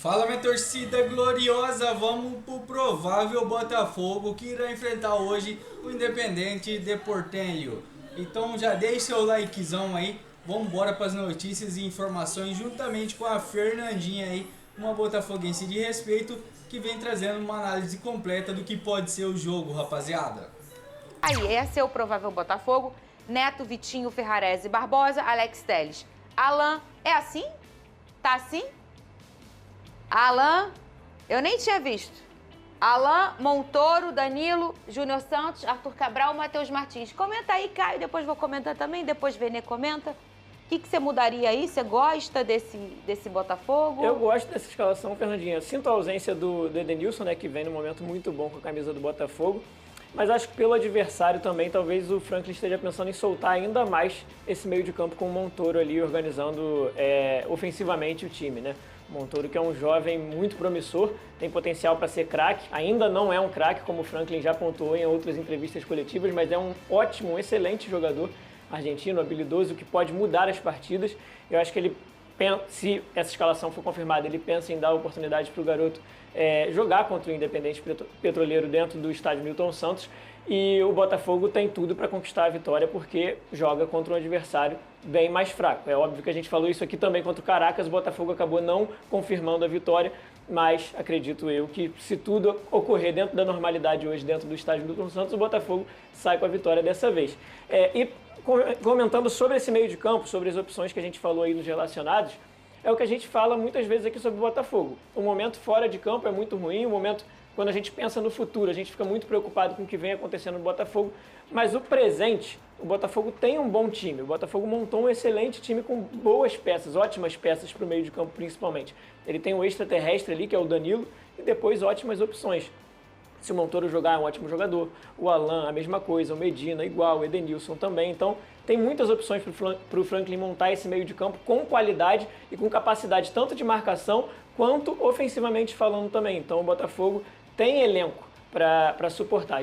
Fala, minha torcida gloriosa, vamos pro provável Botafogo que irá enfrentar hoje o Independente de Portenho. Então já deixe seu likezão aí, vamos embora para as notícias e informações juntamente com a Fernandinha aí, uma botafoguense de respeito que vem trazendo uma análise completa do que pode ser o jogo, rapaziada. Aí, esse é o provável Botafogo. Neto, Vitinho, Ferrarese, Barbosa, Alex Telles. Alan, é assim? Tá assim? Alan, eu nem tinha visto. Alan, Montoro, Danilo, Júnior Santos, Arthur Cabral, Matheus Martins. Comenta aí, Caio, depois vou comentar também, depois Vene comenta. O que você mudaria aí? Você gosta desse Botafogo? Eu gosto dessa escalação, Fernandinha. Sinto a ausência do Edenilson, né, que vem num momento muito bom com a camisa do Botafogo. Mas acho que pelo adversário também, talvez o Franklin esteja pensando em soltar ainda mais esse meio de campo com o Montoro ali, organizando ofensivamente o time, né? O Montoro, que é um jovem muito promissor, tem potencial para ser craque. Ainda não é um craque, como o Franklin já pontuou em outras entrevistas coletivas, mas é um ótimo, um excelente jogador argentino, habilidoso, que pode mudar as partidas. Eu acho que ele, se essa escalação for confirmada, ele pensa em dar oportunidade para o garoto jogar contra o Independente Petroleiro dentro do estádio Newton Santos. E o Botafogo tem tudo para conquistar a vitória porque joga contra um adversário bem mais fraco. É óbvio que a gente falou isso aqui também contra o Caracas, o Botafogo acabou não confirmando a vitória, mas acredito eu que se tudo ocorrer dentro da normalidade hoje, dentro do estádio Newton Santos, o Botafogo sai com a vitória dessa vez. E comentando sobre esse meio de campo, sobre as opções que a gente falou aí nos relacionados, é o que a gente fala muitas vezes aqui sobre o Botafogo. O momento fora de campo é muito ruim, o momento quando a gente pensa no futuro, a gente fica muito preocupado com o que vem acontecendo no Botafogo, mas o presente, o Botafogo tem um bom time. O Botafogo montou um excelente time com boas peças, ótimas peças para o meio de campo principalmente. Ele tem um extraterrestre ali, que é o Danilo, e depois ótimas opções. Se o Montoro jogar, é um ótimo jogador. O Alan, a mesma coisa. O Medina, igual. O Edenilson também. Então, tem muitas opções para o Franklin montar esse meio de campo com qualidade e com capacidade tanto de marcação quanto ofensivamente falando também. Então, o Botafogo tem elenco para suportar.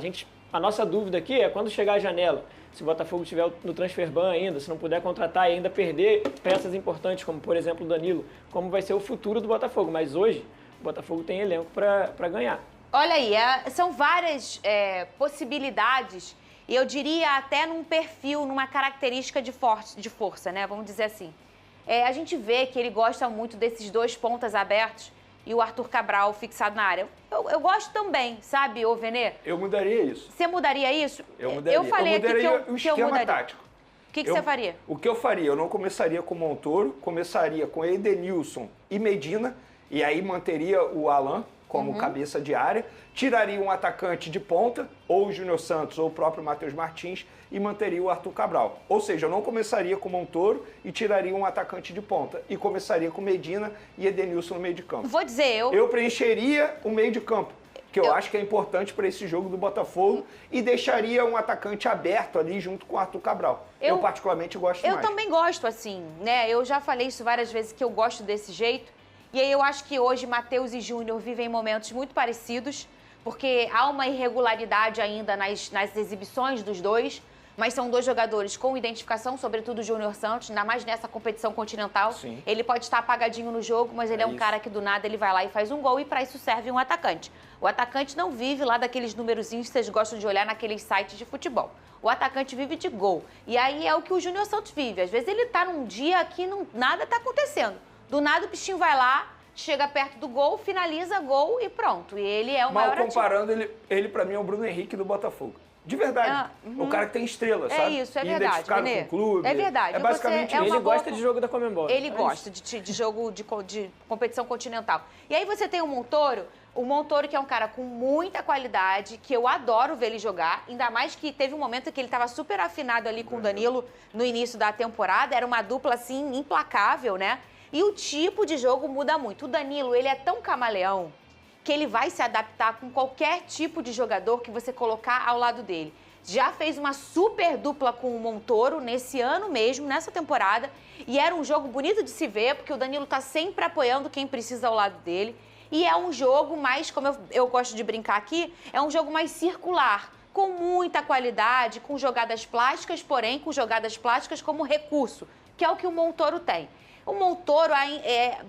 A nossa dúvida aqui é quando chegar a janela. Se o Botafogo estiver no transfer ban ainda, se não puder contratar e ainda perder peças importantes, como, por exemplo, o Danilo, como vai ser o futuro do Botafogo. Mas hoje, o Botafogo tem elenco para ganhar. Olha aí, são várias possibilidades, e eu diria até num perfil, numa característica de força, né? Vamos dizer assim. A gente vê que ele gosta muito desses dois pontas abertos e o Arthur Cabral fixado na área. Eu gosto também, sabe, ô Venê? Eu mudaria isso. Você mudaria isso? Eu mudaria. Eu falei eu mudaria aqui que o esquema tático. O que você faria? O que eu faria? Eu não começaria com o Montoro, começaria com Edenilson e Medina, e aí manteria o Alan como cabeça de área, tiraria um atacante de ponta, ou o Júnior Santos, ou o próprio Matheus Martins, e manteria o Arthur Cabral. Ou seja, eu não começaria com o Montoro e tiraria um atacante de ponta, e começaria com Medina e Edenilson no meio de campo. Vou dizer, eu preencheria o meio de campo, que eu acho que é importante para esse jogo do Botafogo, e deixaria um atacante aberto ali junto com o Arthur Cabral. Eu particularmente gosto mais. Eu também gosto assim, né? Eu já falei isso várias vezes que eu gosto desse jeito. E aí eu acho que hoje Matheus e Júnior vivem momentos muito parecidos, porque há uma irregularidade ainda nas exibições dos dois, mas são dois jogadores com identificação, sobretudo o Júnior Santos, ainda mais nessa competição continental. Sim. Ele pode estar apagadinho no jogo, mas ele é um cara que do nada ele vai lá e faz um gol, e para isso serve um atacante. O atacante não vive lá daqueles numerozinhos que vocês gostam de olhar naqueles sites de futebol. O atacante vive de gol. E aí é o que o Júnior Santos vive. Às vezes ele tá num dia que nada tá acontecendo. Do nada o bichinho vai lá, chega perto do gol, finaliza, gol e pronto. E ele é o maior ativo. Mal comparando, ele para mim é o Bruno Henrique do Botafogo. De verdade. O cara que tem estrela, sabe? É isso, é verdade. Identificado com o clube. É verdade. É basicamente isso. Ele gosta de jogo da Conmebol. Ele gosta de jogo de competição continental. E aí você tem o Montoro que é um cara com muita qualidade, que eu adoro ver ele jogar, ainda mais que teve um momento que ele estava super afinado ali com o Danilo no início da temporada, era uma dupla assim implacável, né? E o tipo de jogo muda muito. O Danilo, ele é tão camaleão que ele vai se adaptar com qualquer tipo de jogador que você colocar ao lado dele. Já fez uma super dupla com o Montoro nesse ano mesmo, nessa temporada, e era um jogo bonito de se ver, porque o Danilo tá sempre apoiando quem precisa ao lado dele. E é um jogo mais, como eu gosto de brincar aqui, é um jogo mais circular, com muita qualidade, com jogadas plásticas, porém com jogadas plásticas como recurso, que é o que o Montoro tem. O Montoro,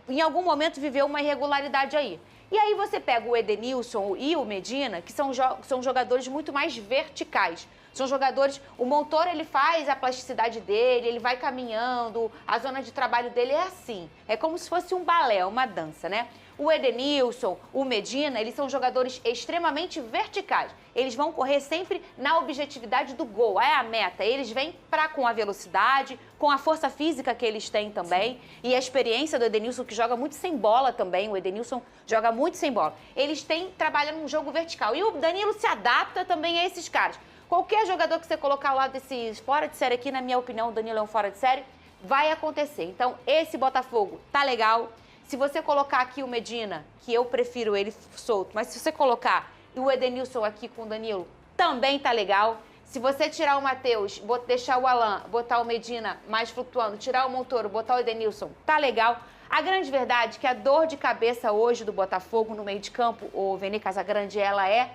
em algum momento, viveu uma irregularidade aí. E aí você pega o Edenilson e o Medina, que são jogadores muito mais verticais. São jogadores... O Montoro, ele faz a plasticidade dele, ele vai caminhando, a zona de trabalho dele é assim. É como se fosse um balé, uma dança, né? O Edenilson, o Medina, eles são jogadores extremamente verticais. Eles vão correr sempre na objetividade do gol, é a meta. Eles vêm com a velocidade, com a força física que eles têm também. Sim. E a experiência do Edenilson, que joga muito sem bola também. O Edenilson joga muito sem bola. Eles trabalham num jogo vertical. E o Danilo se adapta também a esses caras. Qualquer jogador que você colocar ao lado desses fora de série aqui, na minha opinião, o Danilo é um fora de série, vai acontecer. Então, esse Botafogo tá legal. Se você colocar aqui o Medina, que eu prefiro ele solto, mas se você colocar o Edenilson aqui com o Danilo, também tá legal. Se você tirar o Matheus, deixar o Alan, botar o Medina mais flutuando, tirar o Montoro, botar o Edenilson, tá legal. A grande verdade é que a dor de cabeça hoje do Botafogo no meio de campo, o Vene Casagrande, ela é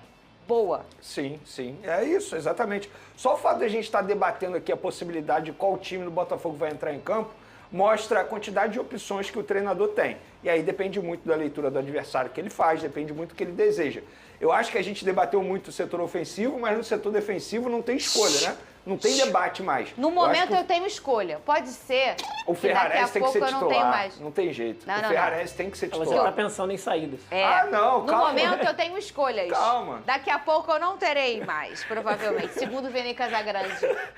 boa. Sim, sim. É isso, exatamente. Só o fato de a gente estar debatendo aqui a possibilidade de qual time do Botafogo vai entrar em campo, mostra a quantidade de opções que o treinador tem. E aí depende muito da leitura do adversário que ele faz, depende muito do que ele deseja. Eu acho que a gente debateu muito o setor ofensivo, mas no setor defensivo não tem escolha, né? Não tem debate mais. No momento eu tenho escolha. Pode ser o Ferrarese tem que ser titular. Não tenho mais. Não tem jeito. Não, o Ferrarese tem que ser titular. Você está pensando em saídas. Não, calma. No momento eu tenho escolhas. Calma. Daqui a pouco eu não terei mais, provavelmente. Segundo o Vene Casagrande.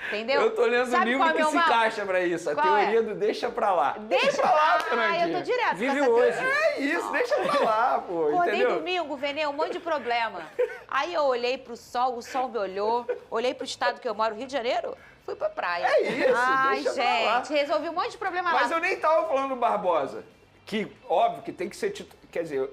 Entendeu? Eu tô lendo um livro que se encaixa pra isso. A teoria do deixa pra lá. Deixa pra lá, Fernandinho. Eu tô direto. Vive hoje. É isso, deixa pra lá, pô. Acordei domingo, Vene, um monte de problema. Aí eu olhei pro sol, o sol me olhou. Olhei pro estado que eu moro, Rio de Janeiro. Fui pra praia. É isso, ai, deixa pra lá. gente, resolvi um monte de problema lá. Mas eu nem tava falando do Barbosa. Que, óbvio, que tem que ser titular. Quer dizer,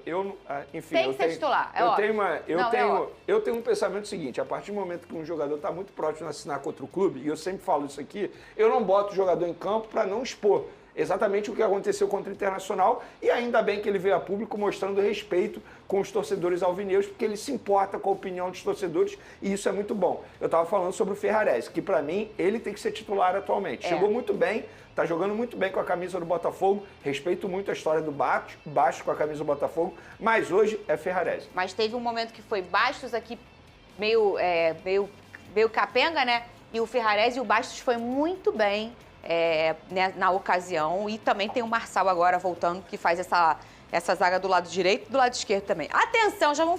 enfim... Tem que ser titular, é óbvio. Eu tenho um pensamento seguinte, a partir do momento que um jogador está muito próximo de assinar contra o clube, e eu sempre falo isso aqui, eu não boto o jogador em campo para não expor exatamente o que aconteceu contra o Internacional, e ainda bem que ele veio a público mostrando respeito com os torcedores alvinegros, porque ele se importa com a opinião dos torcedores, e isso é muito bom. Eu estava falando sobre o Ferrarese, que para mim, ele tem que ser titular atualmente. Chegou muito bem, tá jogando muito bem com a camisa do Botafogo, respeito muito a história do Bastos com a camisa do Botafogo, mas hoje é Ferrarese. Mas teve um momento que foi Bastos aqui, meio capenga, né? E o Ferrarese e o Bastos foi muito bem na ocasião. E também tem o Marçal agora voltando, que faz essa zaga do lado direito e do lado esquerdo também. Atenção, já vamos